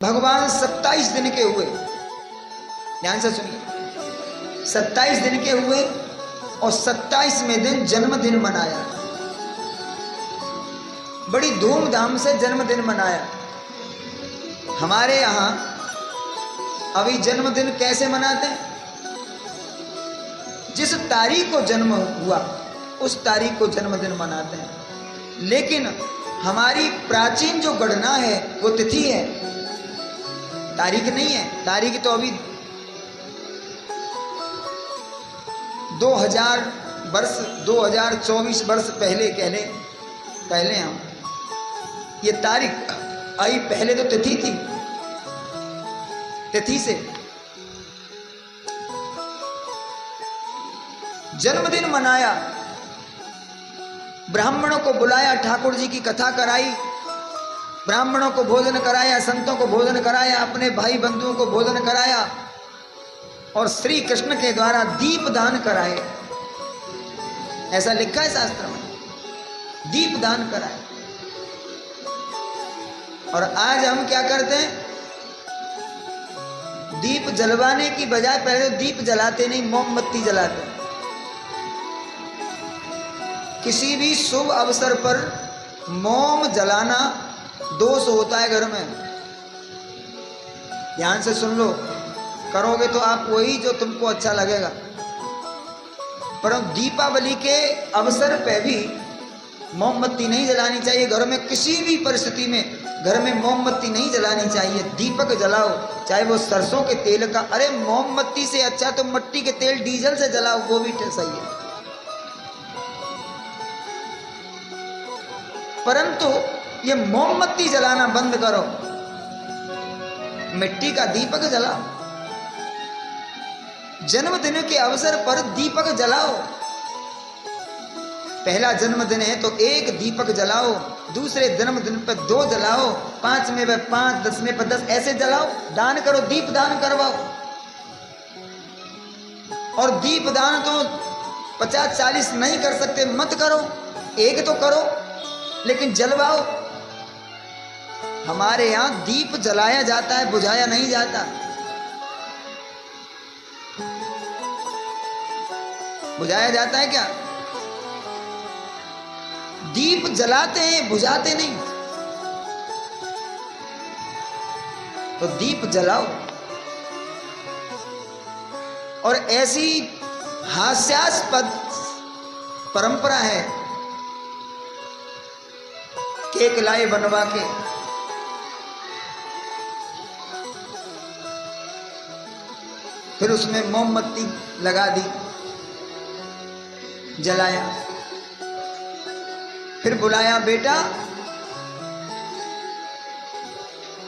भगवान 27 दिन के हुए, ध्यान से सुनिए, 27 दिन के हुए और 27वें दिन जन्मदिन मनाया। बड़ी धूमधाम से जन्मदिन मनाया। हमारे यहाँ अभी जन्मदिन कैसे मनाते हैं? जिस तारीख को जन्म हुआ उस तारीख को जन्मदिन मनाते हैं। लेकिन हमारी प्राचीन जो गणना है वो तिथि है, तारीख नहीं है। तारीख तो अभी 2000 वर्ष 2024 वर्ष पहले हम ये तारीख आई। पहले तो तिथि थी, तिथि से जन्मदिन मनाया। ब्राह्मणों को बुलाया, ठाकुर जी की कथा कराई, ब्राह्मणों को भोजन कराया, संतों को भोजन कराया, अपने भाई बंधुओं को भोजन कराया और श्री कृष्ण के द्वारा दीप दान कराए। ऐसा लिखा है शास्त्र में, दीप दान कराए। और आज हम क्या करते हैं? दीप जलवाने की बजाय पहले तो दीप जलाते नहीं, मोमबत्ती जलाते हैं। किसी भी शुभ अवसर पर मोम जलाना दोष होता है घर में। ध्यान से सुन लो, करोगे तो आप वही जो तुमको अच्छा लगेगा। परंतु दीपावली के अवसर पे भी मोमबत्ती नहीं जलानी चाहिए। घर में किसी भी परिस्थिति में घर में मोमबत्ती नहीं जलानी चाहिए। दीपक जलाओ, चाहे वो सरसों के तेल का। अरे मोमबत्ती से अच्छा तो मिट्टी के तेल डीजल से जलाओ, वो भी सही है। परंतु ये मोमबत्ती जलाना बंद करो, मिट्टी का दीपक जलाओ। जन्मदिन के अवसर पर दीपक जलाओ। पहला जन्मदिन है तो एक दीपक जलाओ, दूसरे जन्मदिन पर 2 जलाओ, 5वें पर 5, 10वें पर 10, ऐसे जलाओ। दान करो, दीप दान करवाओ। और दीप दान तो 50-40 नहीं कर सकते, मत करो, एक तो करो, लेकिन जलवाओ। हमारे यहां दीप जलाया जाता है, बुझाया नहीं जाता। बुझाया जाता है क्या? दीप जलाते हैं, बुझाते नहीं। तो दीप जलाओ। और ऐसी हास्यास्पद परंपरा है, केक लाए बनवा के, फिर उसमें मोमबत्ती लगा दी, जलाया, फिर बुलाया, बेटा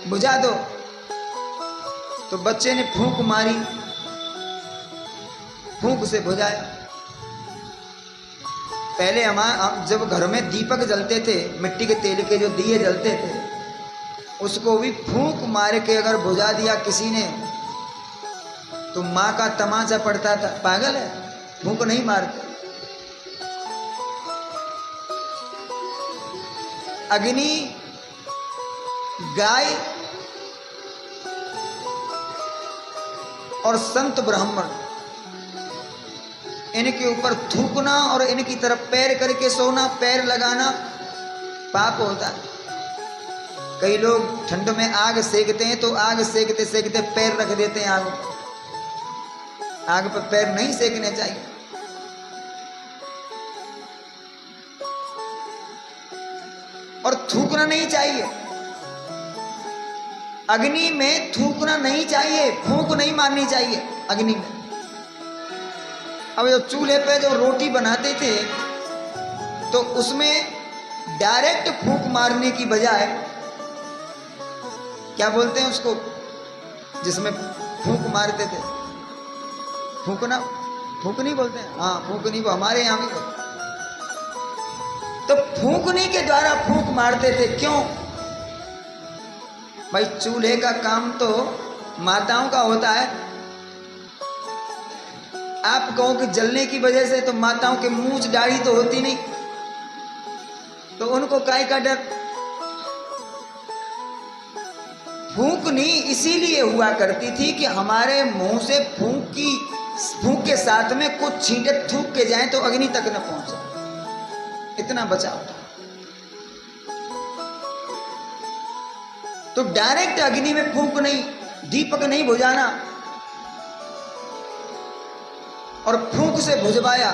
बुझा दो। तो बच्चे ने फूंक मारी, फूंक से बुझाया। पहले जब घर में दीपक जलते थे, मिट्टी के तेल के जो दिए जलते थे, उसको भी फूंक मार के अगर बुझा दिया किसी ने तो माँ का तमाचा पड़ता था। पागल है, फूंक नहीं मारते। अग्नि, गाय और संत ब्राह्मण, इनके ऊपर थूकना और इनकी तरफ पैर करके सोना, पैर लगाना पाप होता है। कई लोग ठंड में आग सेकते हैं तो आग सेकते सेकते पैर रख देते हैं आग पर। आग पर पैर नहीं सेकने चाहिए। और थूकना नहीं चाहिए, अग्नि में थूकना नहीं चाहिए, फूंक नहीं मारनी चाहिए अग्नि में। अब जो चूल्हे पे जो रोटी बनाते थे तो उसमें डायरेक्ट फूंक मारने की बजाय, क्या बोलते हैं उसको जिसमें फूंक मारते थे? फूंकना, फूंक नहीं बोलते हैं? हाँ फूंकनी, वो हमारे यहाँ भी। तो फूंकने के द्वारा फूंक मारते थे। क्यों भाई? चूल्हे का काम तो माताओं का होता है। आप कहो कि जलने की वजह से, तो माताओं के मूंछ दाढ़ी तो होती नहीं, तो उनको काय का डर? फूंकनी इसीलिए हुआ करती थी कि हमारे मुंह से फूंक के साथ में कुछ छींटे थूक के जाएं तो अग्नि तक न पहुंचे, इतना बचाव था। तो डायरेक्ट अग्नि में फूंक नहीं, दीपक नहीं बुझाना, और फूंक से बुझवाया।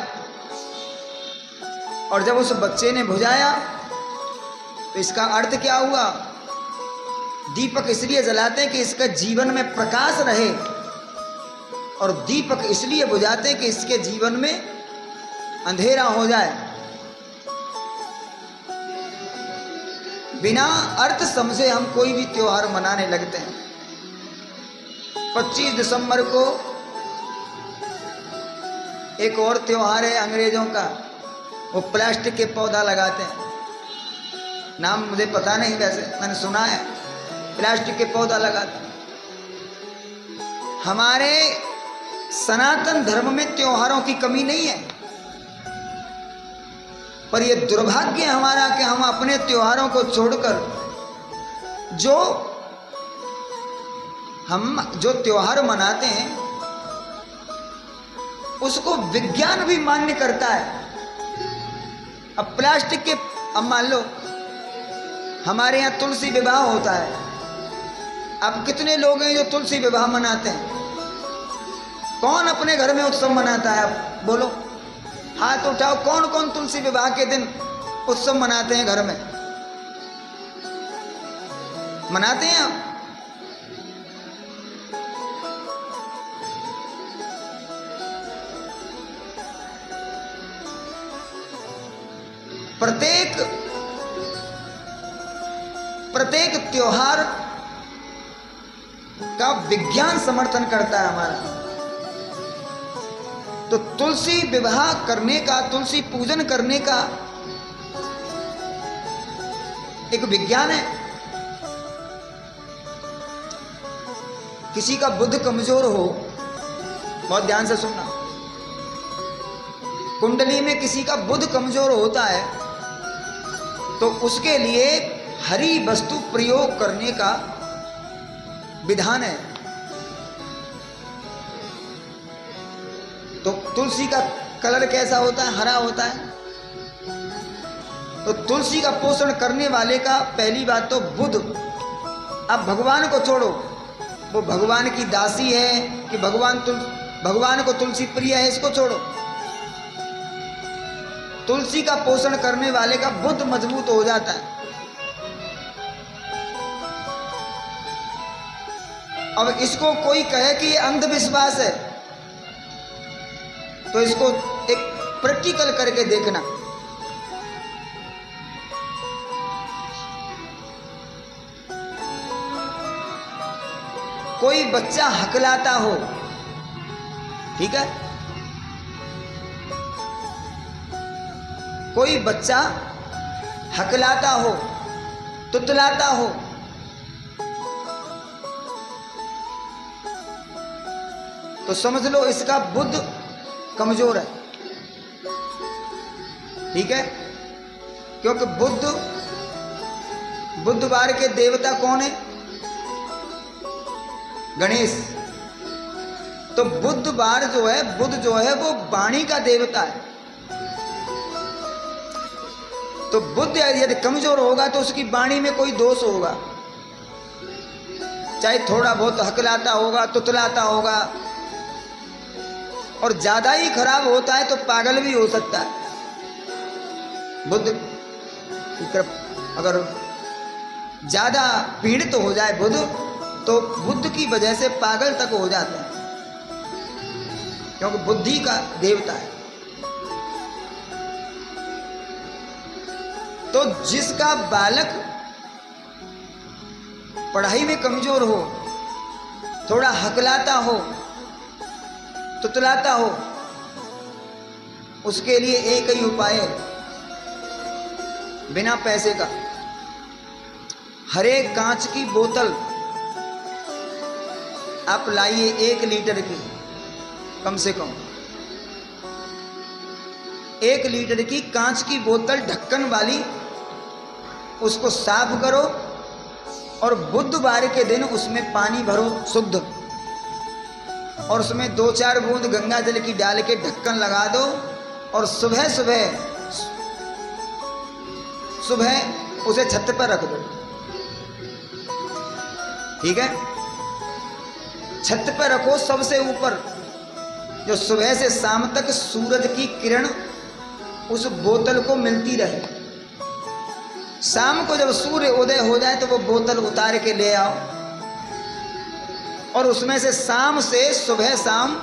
और जब उस बच्चे ने बुझाया तो इसका अर्थ क्या हुआ? दीपक इसलिए जलाते हैं कि इसका जीवन में प्रकाश रहे, और दीपक इसलिए बुझाते हैं कि इसके जीवन में अंधेरा हो जाए। बिना अर्थ समझे हम कोई भी त्योहार मनाने लगते हैं। 25 दिसंबर को एक और त्योहार है अंग्रेजों का, वो प्लास्टिक के पौधा लगाते हैं, नाम मुझे पता नहीं, वैसे मैंने सुना है प्लास्टिक के पौधा लगाते हैं। हमारे सनातन धर्म में त्योहारों की कमी नहीं है, पर यह दुर्भाग्य हमारा कि हम अपने त्योहारों को छोड़कर जो त्योहार मनाते हैं उसको विज्ञान भी मान्य करता है। अब प्लास्टिक के, अब मान लो हमारे यहाँ तुलसी विवाह होता है, अब कितने लोग हैं जो तुलसी विवाह मनाते हैं? कौन अपने घर में उत्सव मनाता है? अब बोलो, हाथ उठाओ, कौन कौन तुलसी विवाह के दिन उत्सव मनाते हैं? घर में मनाते हैं आप? प्रत्येक त्योहार का विज्ञान समर्थन करता है हमारा। तो तुलसी विवाह करने का, तुलसी पूजन करने का एक विज्ञान है। किसी का बुध कमजोर हो, बहुत ध्यान से सुनना, कुंडली में किसी का बुध कमजोर होता है तो उसके लिए हरी वस्तु प्रयोग करने का विधान है। तो तुलसी का कलर कैसा होता है? हरा होता है। तो तुलसी का पोषण करने वाले का पहली बात तो बुध। अब भगवान को छोड़ो, वो भगवान की दासी है कि भगवान को तुलसी प्रिय है, इसको छोड़ो। तुलसी का पोषण करने वाले का बुध मजबूत हो जाता है। अब इसको कोई कहे कि ये अंधविश्वास है तो इसको एक प्रैक्टिकल करके देखना। कोई बच्चा हकलाता हो, ठीक है, कोई बच्चा हकलाता हो, तुतलाता हो, तो समझ लो इसका बुध कमजोर है, ठीक है। क्योंकि बुधवार के देवता कौन है? गणेश। तो बुधवार जो है, बुध जो है वो वाणी का देवता है। तो बुध यदि कमजोर होगा तो उसकी वाणी में कोई दोष होगा, चाहे थोड़ा बहुत हकलाता होगा, तुतलाता होगा, और ज्यादा ही खराब होता है तो पागल भी हो सकता है। बुध की तरफ अगर ज्यादा पीड़ित हो जाए बुध, तो बुद्ध की वजह से पागल तक हो जाता है, क्योंकि बुद्धि का देवता है। तो जिसका बालक पढ़ाई में कमजोर हो, थोड़ा हकलाता हो, तुतलाता हो, उसके लिए एक ही उपाय है, बिना पैसे का। हर एक कांच की बोतल आप लाइए, 1 लीटर की, कम से कम 1 लीटर की कांच की बोतल ढक्कन वाली, उसको साफ करो और बुधवार के दिन उसमें पानी भरो शुद्ध, और उसमें 2-4 बूंद गंगा जल की डाल के ढक्कन लगा दो, और सुबह सुबह उसे छत पर रख दो। ठीक है, छत पर रखो सबसे ऊपर, जो सुबह से शाम तक सूरज की किरण उस बोतल को मिलती रहे। शाम को जब सूर्य उदय हो जाए तो वो बोतल उतार के ले आओ, और उसमें से शाम से सुबह शाम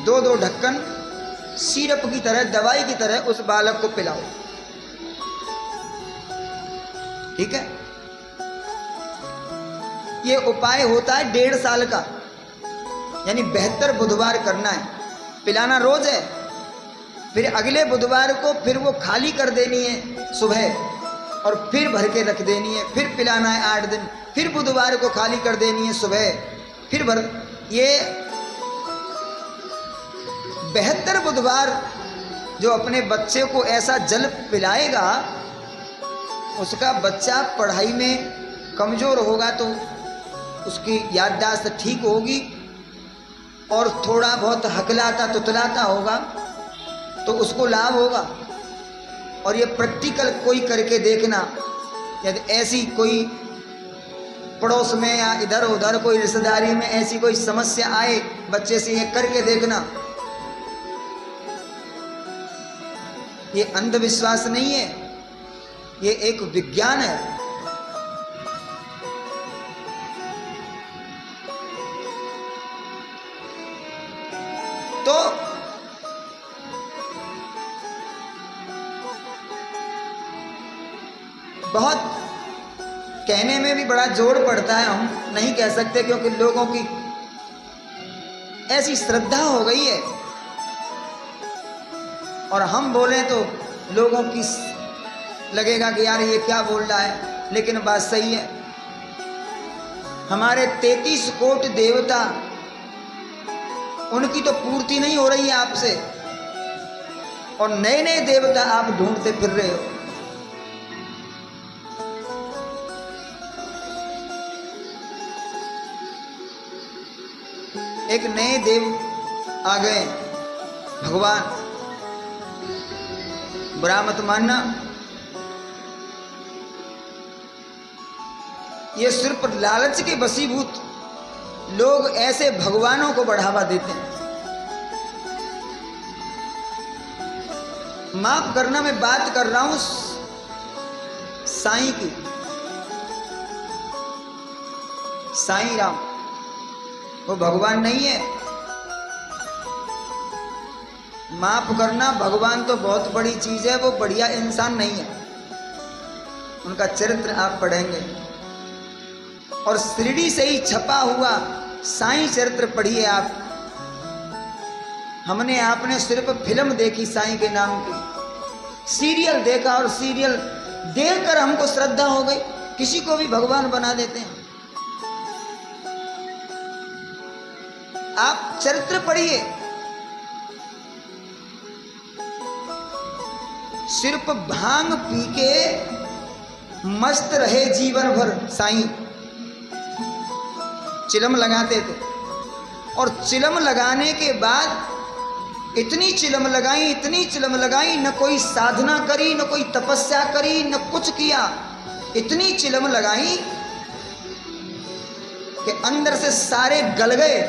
2-2 ढक्कन सिरप की तरह, दवाई की तरह उस बालक को पिलाओ। ठीक है, ये उपाय होता है 1.5 साल का, यानी 72 बुधवार करना है, पिलाना रोज है। फिर अगले बुधवार को फिर वो खाली कर देनी है सुबह, और फिर भर के रख देनी है, फिर पिलाना है 8 दिन, फिर बुधवार को खाली कर देनी है सुबह, फिर भर। ये 72 बुधवार जो अपने बच्चे को ऐसा जल पिलाएगा, उसका बच्चा पढ़ाई में कमज़ोर होगा तो उसकी याददाश्त ठीक होगी, और थोड़ा बहुत हकलाता तुतलाता होगा तो उसको लाभ होगा। और ये प्रैक्टिकल कोई करके देखना, यदि ऐसी कोई पड़ोस में या इधर उधर कोई रिश्तेदारी में ऐसी कोई समस्या आए बच्चे से, ये करके देखना। ये अंधविश्वास नहीं है, ये एक विज्ञान है। तो बहुत कहने में भी बड़ा जोर पड़ता है, हम नहीं कह सकते क्योंकि लोगों की ऐसी श्रद्धा हो गई है, और हम बोलें तो लोगों की लगेगा कि यार ये क्या बोल रहा है, लेकिन बात सही है। हमारे 33 कोटि देवता, उनकी तो पूर्ति नहीं हो रही है आपसे, और नए नए देवता आप ढूंढते फिर रहे हो। एक नए देव आ गए, भगवान, बुरा मत मानना। ये सिर्फ लालच के वशीभूत लोग ऐसे भगवानों को बढ़ावा देते हैं। माफ करना, मैं बात कर रहा हूं साईं की, साईं राम, वो भगवान नहीं है। माफ करना, भगवान तो बहुत बड़ी चीज है, वो बढ़िया इंसान नहीं है। उनका चरित्र आप पढ़ेंगे, और शिरडी से ही छपा हुआ साईं चरित्र पढ़िए आप। हमने आपने सिर्फ फिल्म देखी साईं के नाम की, सीरियल देखा, और सीरियल देखकर हमको श्रद्धा हो गई, किसी को भी भगवान बना देते हैं। आप चरित्र पढ़िए, सिर्फ भांग पी के मस्त रहे जीवन भर साईं, चिलम लगाते थे, और चिलम लगाने के बाद इतनी चिलम लगाई, इतनी चिलम लगाई, न कोई साधना करी, न कोई तपस्या करी, न कुछ किया, इतनी चिलम लगाई कि अंदर से सारे गल गए,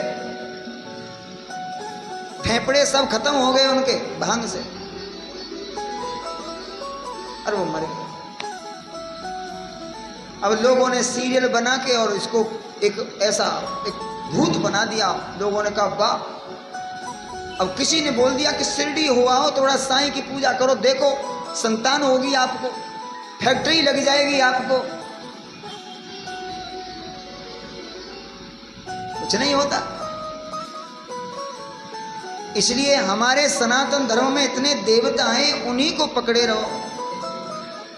फेफड़े सब खत्म हो गए उनके भांग से, और वो मरे। अब लोगों ने सीरियल बना के और इसको एक ऐसा एक भूत बना दिया। लोगों ने कहा वाह। अब किसी ने बोल दिया कि शिरडी हुआ हो, थोड़ा साईं की पूजा करो, देखो संतान होगी आपको, फैक्ट्री लग जाएगी आपको। कुछ नहीं होता। इसलिए हमारे सनातन धर्म में इतने देवता हैं, उन्हीं को पकड़े रहो।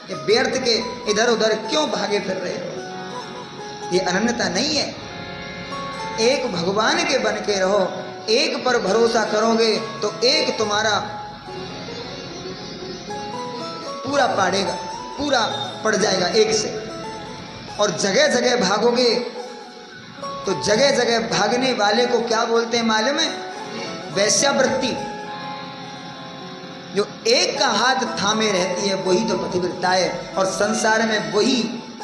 ये व्यर्थ के इधर उधर क्यों भागे फिर रहे हो? ये अनन्यता नहीं है। एक भगवान के बन के रहो, एक पर भरोसा करोगे तो एक तुम्हारा पूरा पाड़ेगा, पूरा पड़ जाएगा एक से। और जगह जगह भागोगे तो जगह जगह भागने वाले को क्या बोलते हैं मालूम है? वैश्यावृत्ति। जो एक का हाथ थामे रहती है वही तो पतिव्रता है, और संसार में वही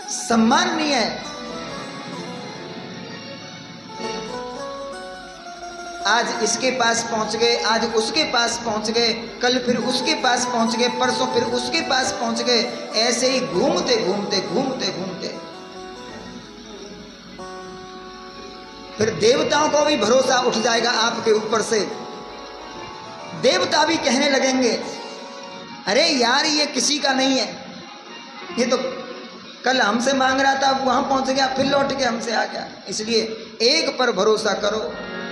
सम्माननीय है। आज इसके पास पहुंच गए, आज उसके पास पहुंच गए, कल फिर उसके पास पहुंच गए, परसों फिर उसके पास पहुंच गए, ऐसे ही घूमते घूमते घूमते घूमते फिर देवताओं को भी भरोसा उठ जाएगा आपके ऊपर से। देवता भी कहने लगेंगे अरे यार ये किसी का नहीं है, ये तो कल हमसे मांग रहा था, अब वहां पहुंच गया, फिर लौट के हमसे आ गया। इसलिए एक पर भरोसा करो,